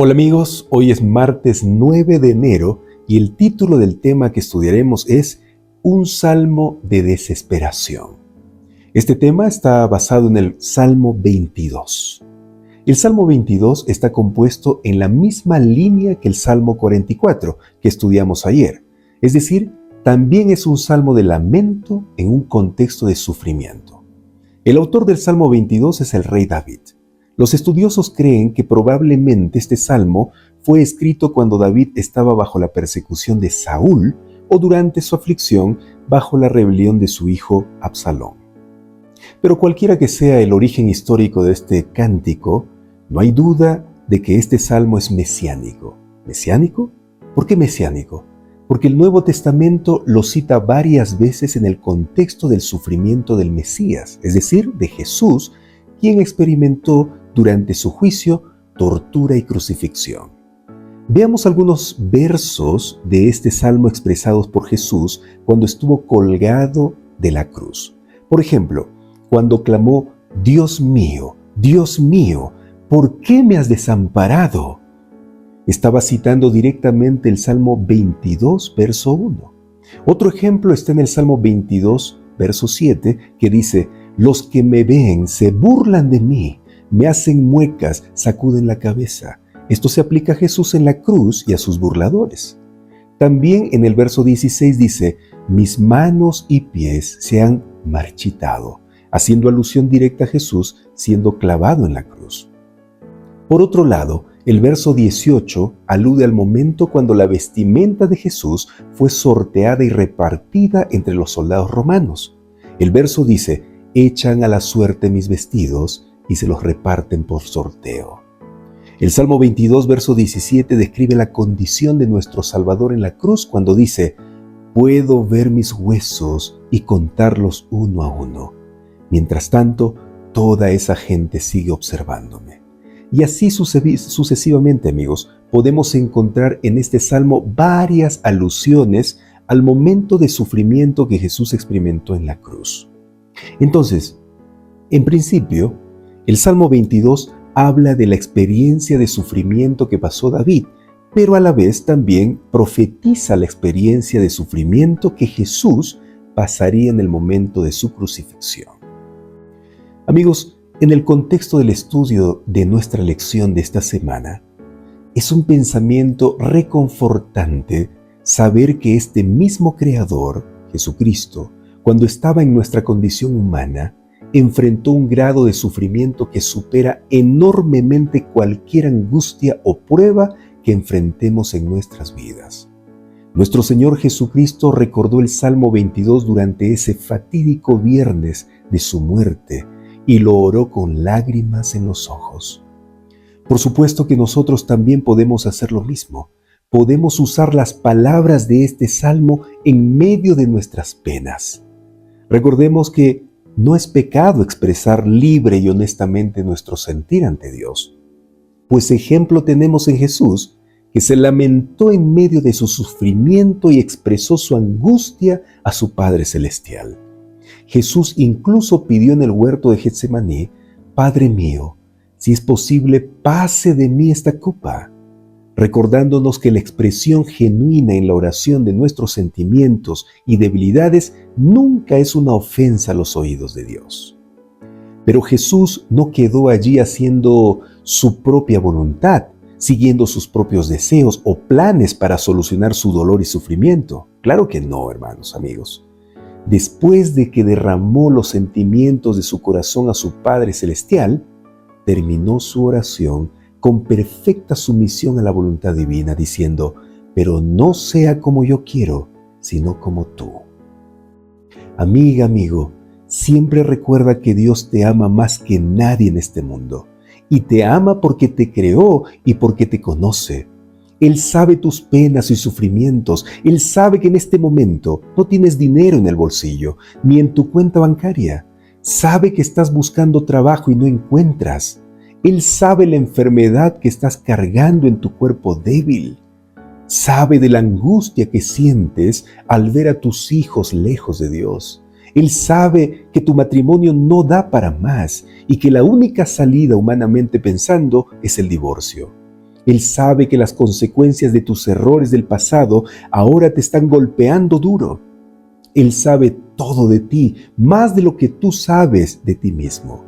Hola amigos, hoy es martes 9 de enero y el título del tema que estudiaremos es Un salmo de desesperación. Este tema está basado en el Salmo 22. El Salmo 22 está compuesto en la misma línea que el Salmo 44 que estudiamos ayer. Es decir, también es un salmo de lamento en un contexto de sufrimiento. El autor del Salmo 22 es el rey David. Los estudiosos creen que probablemente este salmo fue escrito cuando David estaba bajo la persecución de Saúl o durante su aflicción bajo la rebelión de su hijo Absalón. Pero cualquiera que sea el origen histórico de este cántico, no hay duda de que este salmo es mesiánico. ¿Mesiánico? ¿Por qué mesiánico? Porque el Nuevo Testamento lo cita varias veces en el contexto del sufrimiento del Mesías, es decir, de Jesús, quien experimentó durante su juicio, tortura y crucifixión. Veamos algunos versos de este salmo expresados por Jesús cuando estuvo colgado de la cruz. Por ejemplo, cuando clamó, Dios mío, ¿por qué me has desamparado? Estaba citando directamente el Salmo 22, verso 1. Otro ejemplo está en el Salmo 22, verso 7, que dice, los que me ven se burlan de mí, me hacen muecas, sacuden la cabeza. Esto se aplica a Jesús en la cruz y a sus burladores. También en el verso 16 dice, mis manos y pies se han marchitado, haciendo alusión directa a Jesús siendo clavado en la cruz. Por otro lado, el verso 18 alude al momento cuando la vestimenta de Jesús fue sorteada y repartida entre los soldados romanos. El verso dice, echan a la suerte mis vestidos y se los reparten por sorteo. El Salmo 22, verso 17 describe la condición de nuestro Salvador en la cruz cuando dice, puedo ver mis huesos y contarlos uno a uno. Mientras tanto, toda esa gente sigue observándome. Y así sucesivamente, amigos, podemos encontrar en este salmo varias alusiones al momento de sufrimiento que Jesús experimentó en la cruz. Entonces, en principio, el Salmo 22 habla de la experiencia de sufrimiento que pasó David, pero a la vez también profetiza la experiencia de sufrimiento que Jesús pasaría en el momento de su crucifixión. Amigos, en el contexto del estudio de nuestra lección de esta semana, es un pensamiento reconfortante saber que este mismo Creador, Jesucristo, cuando estaba en nuestra condición humana, enfrentó un grado de sufrimiento que supera enormemente cualquier angustia o prueba que enfrentemos en nuestras vidas. Nuestro Señor Jesucristo recordó el Salmo 22 durante ese fatídico viernes de su muerte y lo oró con lágrimas en los ojos. Por supuesto que nosotros también podemos hacer lo mismo. Podemos usar las palabras de este salmo en medio de nuestras penas. Recordemos que no es pecado expresar libre y honestamente nuestro sentir ante Dios, pues ejemplo tenemos en Jesús, que se lamentó en medio de su sufrimiento y expresó su angustia a su Padre Celestial. Jesús incluso pidió en el huerto de Getsemaní, Padre mío, si es posible, pase de mí esta copa, recordándonos que la expresión genuina en la oración de nuestros sentimientos y debilidades nunca es una ofensa a los oídos de Dios. Pero Jesús no quedó allí haciendo su propia voluntad, siguiendo sus propios deseos o planes para solucionar su dolor y sufrimiento. Claro que no, hermanos, amigos. Después de que derramó los sentimientos de su corazón a su Padre Celestial, terminó su oración con perfecta sumisión a la voluntad divina, diciendo, pero no sea como yo quiero, sino como tú. Amiga, amigo, siempre recuerda que Dios te ama más que nadie en este mundo, y te ama porque te creó y porque te conoce. Él sabe tus penas y sufrimientos. Él sabe que en este momento no tienes dinero en el bolsillo, ni en tu cuenta bancaria. Sabe que estás buscando trabajo y no encuentras. Él sabe la enfermedad que estás cargando en tu cuerpo débil. Sabe de la angustia que sientes al ver a tus hijos lejos de Dios. Él sabe que tu matrimonio no da para más y que la única salida humanamente pensando es el divorcio. Él sabe que las consecuencias de tus errores del pasado ahora te están golpeando duro. Él sabe todo de ti, más de lo que tú sabes de ti mismo.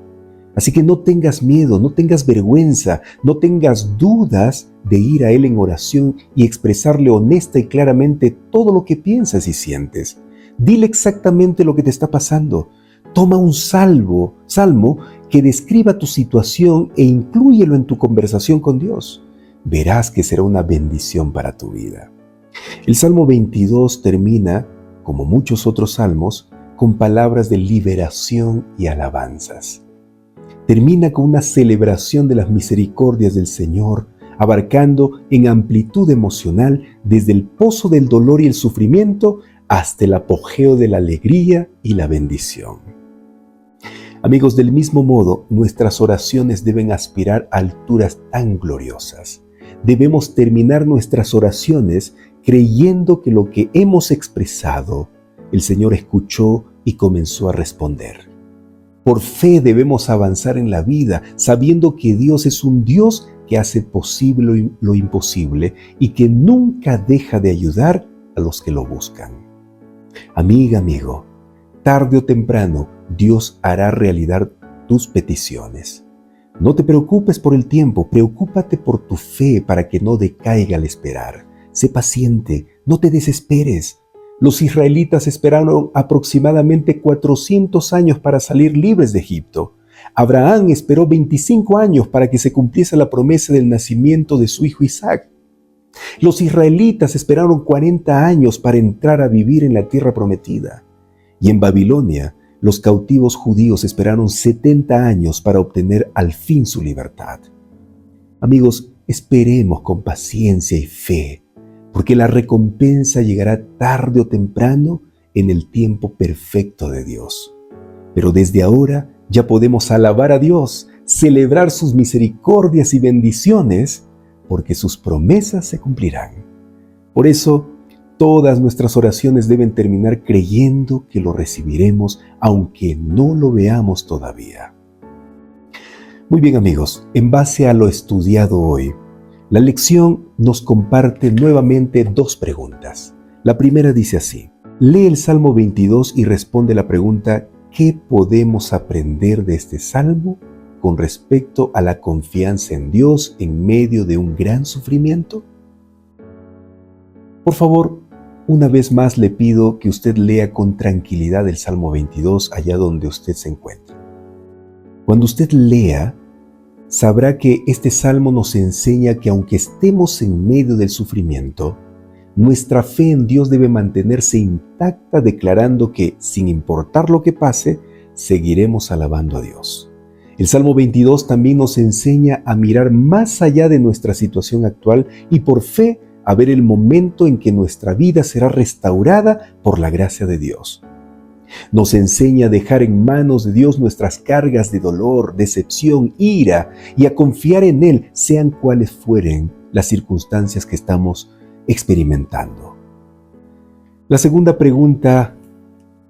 Así que no tengas miedo, no tengas vergüenza, no tengas dudas de ir a Él en oración y expresarle honesta y claramente todo lo que piensas y sientes. Dile exactamente lo que te está pasando. Toma un salmo que describa tu situación e inclúyelo en tu conversación con Dios. Verás que será una bendición para tu vida. El Salmo 22 termina, como muchos otros salmos, con palabras de liberación y alabanzas. Termina con una celebración de las misericordias del Señor, abarcando en amplitud emocional desde el pozo del dolor y el sufrimiento hasta el apogeo de la alegría y la bendición. Amigos, del mismo modo, nuestras oraciones deben aspirar a alturas tan gloriosas. Debemos terminar nuestras oraciones creyendo que lo que hemos expresado, el Señor escuchó y comenzó a responder. Por fe debemos avanzar en la vida, sabiendo que Dios es un Dios que hace posible lo imposible y que nunca deja de ayudar a los que lo buscan. Amiga, amigo, tarde o temprano Dios hará realidad tus peticiones. No te preocupes por el tiempo, preocúpate por tu fe para que no decaiga al esperar. Sé paciente, no te desesperes. Los israelitas esperaron aproximadamente 400 años para salir libres de Egipto. Abraham esperó 25 años para que se cumpliese la promesa del nacimiento de su hijo Isaac. Los israelitas esperaron 40 años para entrar a vivir en la tierra prometida. Y en Babilonia, los cautivos judíos esperaron 70 años para obtener al fin su libertad. Amigos, esperemos con paciencia y fe, porque la recompensa llegará tarde o temprano en el tiempo perfecto de Dios. Pero desde ahora ya podemos alabar a Dios, celebrar sus misericordias y bendiciones, porque sus promesas se cumplirán. Por eso, todas nuestras oraciones deben terminar creyendo que lo recibiremos, aunque no lo veamos todavía. Muy bien, amigos, en base a lo estudiado hoy, la lección nos comparte nuevamente dos preguntas. La primera dice así: lee el Salmo 22 y responde la pregunta: ¿qué podemos aprender de este salmo con respecto a la confianza en Dios en medio de un gran sufrimiento? Por favor, una vez más le pido que usted lea con tranquilidad el Salmo 22 allá donde usted se encuentra. Cuando usted lea, sabrá que este salmo nos enseña que aunque estemos en medio del sufrimiento, nuestra fe en Dios debe mantenerse intacta, declarando que, sin importar lo que pase, seguiremos alabando a Dios. El Salmo 22 también nos enseña a mirar más allá de nuestra situación actual y por fe a ver el momento en que nuestra vida será restaurada por la gracia de Dios. Nos enseña a dejar en manos de Dios nuestras cargas de dolor, decepción, ira y a confiar en Él, sean cuales fueren las circunstancias que estamos experimentando. La segunda pregunta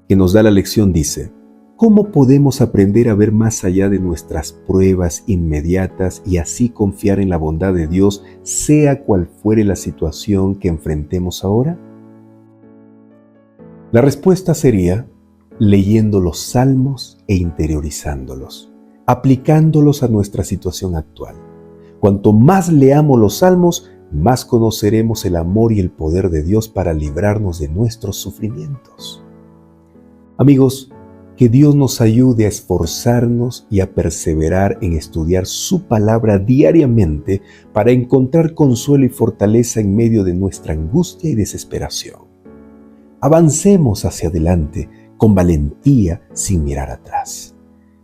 que nos da la lección dice: ¿cómo podemos aprender a ver más allá de nuestras pruebas inmediatas y así confiar en la bondad de Dios, sea cual fuere la situación que enfrentemos ahora? La respuesta sería leyendo los salmos e interiorizándolos, aplicándolos a nuestra situación actual. Cuanto más leamos los salmos, más conoceremos el amor y el poder de Dios para librarnos de nuestros sufrimientos. Amigos, que Dios nos ayude a esforzarnos y a perseverar en estudiar su palabra diariamente para encontrar consuelo y fortaleza en medio de nuestra angustia y desesperación. Avancemos hacia adelante con valentía sin mirar atrás.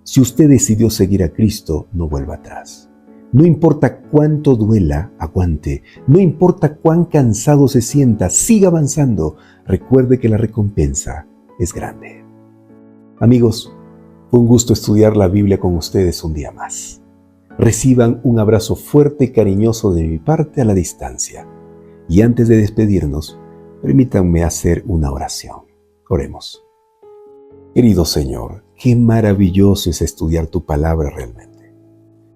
Si usted decidió seguir a Cristo, no vuelva atrás. No importa cuánto duela, aguante. No importa cuán cansado se sienta, siga avanzando. Recuerde que la recompensa es grande. Amigos, fue un gusto estudiar la Biblia con ustedes un día más. Reciban un abrazo fuerte y cariñoso de mi parte a la distancia. Y antes de despedirnos, permítanme hacer una oración. Oremos. Querido Señor, qué maravilloso es estudiar tu palabra realmente.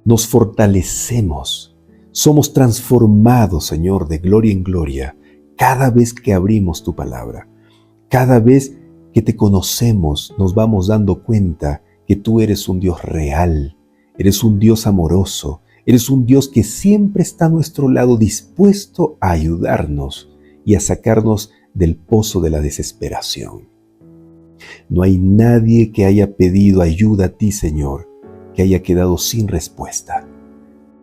Nos fortalecemos, Somos transformados, Señor, de gloria en gloria cada vez que abrimos tu palabra. Cada vez que te conocemos, nos vamos dando cuenta que tú eres un Dios real, eres un Dios amoroso, eres un Dios que siempre está a nuestro lado dispuesto a ayudarnos y a sacarnos del pozo de la desesperación. No hay nadie que haya pedido ayuda a ti, Señor, que haya quedado sin respuesta.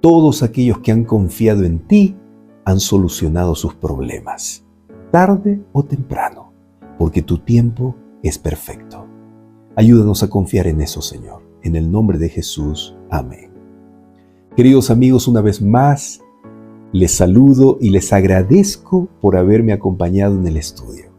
Todos aquellos que han confiado en ti han solucionado sus problemas, tarde o temprano, porque tu tiempo es perfecto. Ayúdanos a confiar en eso, Señor. En el nombre de Jesús. Amén. Queridos amigos, una vez más, les saludo y les agradezco por haberme acompañado en el estudio.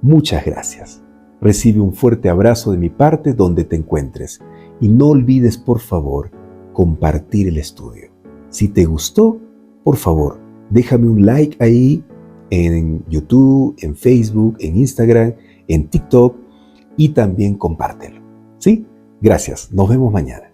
Muchas gracias. Recibe un fuerte abrazo de mi parte donde te encuentres y no olvides, por favor, compartir el estudio. Si te gustó, por favor, déjame un like ahí en YouTube, en Facebook, en Instagram, en TikTok y también compártelo. ¿Sí? Gracias. Nos vemos mañana.